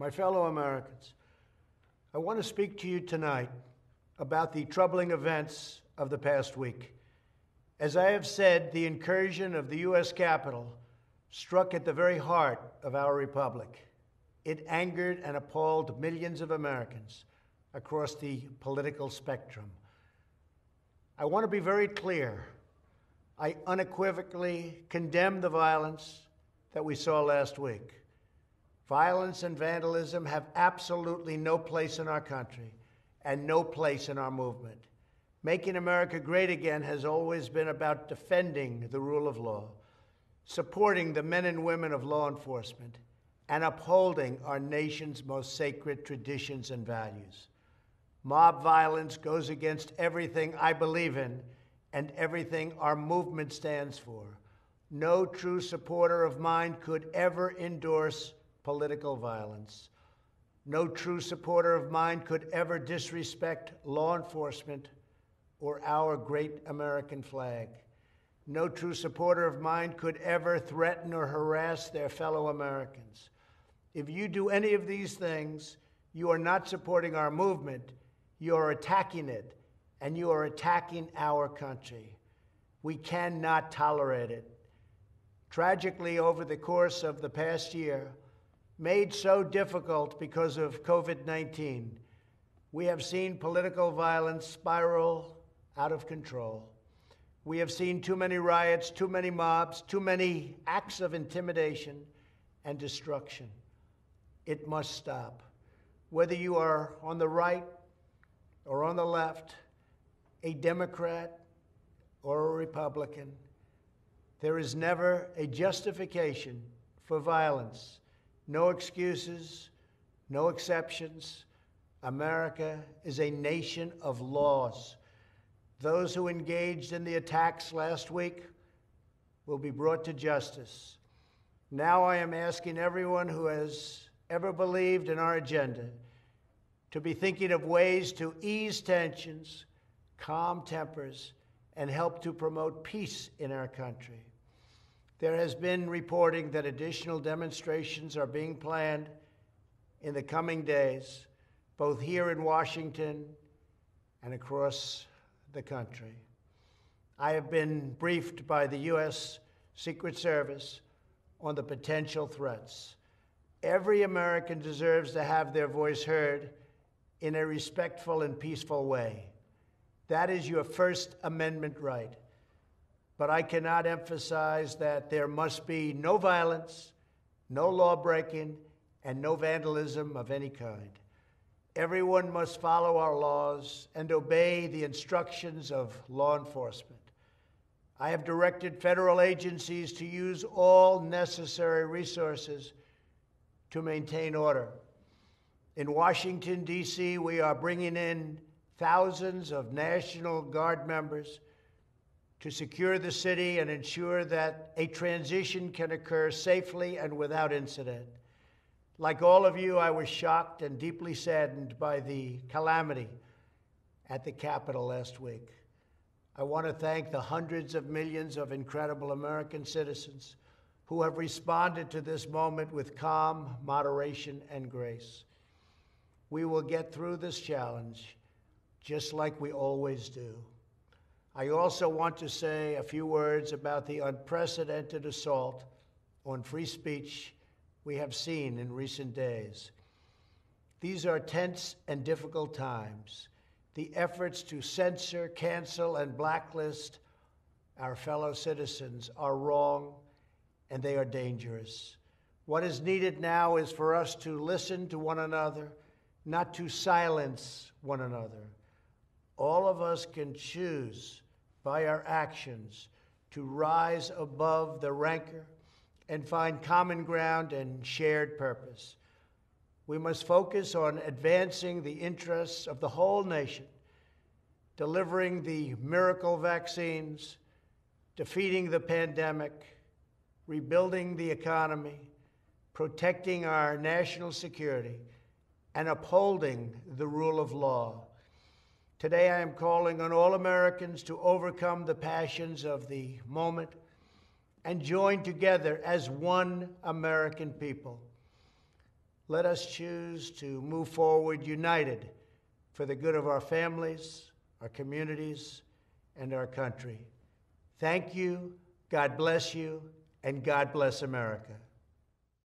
My fellow Americans, I want to speak to you tonight about the troubling events of the past week. As I have said, the incursion of the U.S. Capitol struck at the very heart of our republic. It angered and appalled millions of Americans across the political spectrum. I want to be very clear. I unequivocally condemn the violence that we saw last week. Violence and vandalism have absolutely no place in our country and no place in our movement. Making America great again has always been about defending the rule of law, supporting the men and women of law enforcement, and upholding our nation's most sacred traditions and values. Mob violence goes against everything I believe in and everything our movement stands for. No true supporter of mine could ever endorse political violence. No true supporter of mine could ever disrespect law enforcement or our great American flag. No true supporter of mine could ever threaten or harass their fellow Americans. If you do any of these things, you are not supporting our movement, you are attacking it, and you are attacking our country. We cannot tolerate it. Tragically, over the course of the past year, made so difficult because of COVID-19, we have seen political violence spiral out of control. We have seen too many riots, too many mobs, too many acts of intimidation and destruction. It must stop. Whether you are on the right or on the left, a Democrat or a Republican, there is never a justification for violence. No excuses, no exceptions. America is a nation of laws. Those who engaged in the attacks last week will be brought to justice. Now I am asking everyone who has ever believed in our agenda to be thinking of ways to ease tensions, calm tempers, and help to promote peace in our country. There has been reporting that additional demonstrations are being planned in the coming days, both here in Washington and across the country. I have been briefed by the U.S. Secret Service on the potential threats. Every American deserves to have their voice heard in a respectful and peaceful way. That is your First Amendment right. But I cannot emphasize that there must be no violence, no law-breaking, and no vandalism of any kind. Everyone must follow our laws and obey the instructions of law enforcement. I have directed federal agencies to use all necessary resources to maintain order. In Washington, D.C., we are bringing in thousands of National Guard members to secure the city and ensure that a transition can occur safely and without incident. Like all of you, I was shocked and deeply saddened by the calamity at the Capitol last week. I want to thank the hundreds of millions of incredible American citizens who have responded to this moment with calm, moderation, and grace. We will get through this challenge just like we always do. I also want to say a few words about the unprecedented assault on free speech we have seen in recent days. These are tense and difficult times. The efforts to censor, cancel, and blacklist our fellow citizens are wrong, and they are dangerous. What is needed now is for us to listen to one another, not to silence one another. All of us can choose by our actions to rise above the rancor and find common ground and shared purpose. We must focus on advancing the interests of the whole nation, delivering the miracle vaccines, defeating the pandemic, rebuilding the economy, protecting our national security, and upholding the rule of law. Today, I am calling on all Americans to overcome the passions of the moment and join together as one American people. let us choose to move forward united for the good of our families, our communities, and our country. Thank you, God bless you, and God bless America.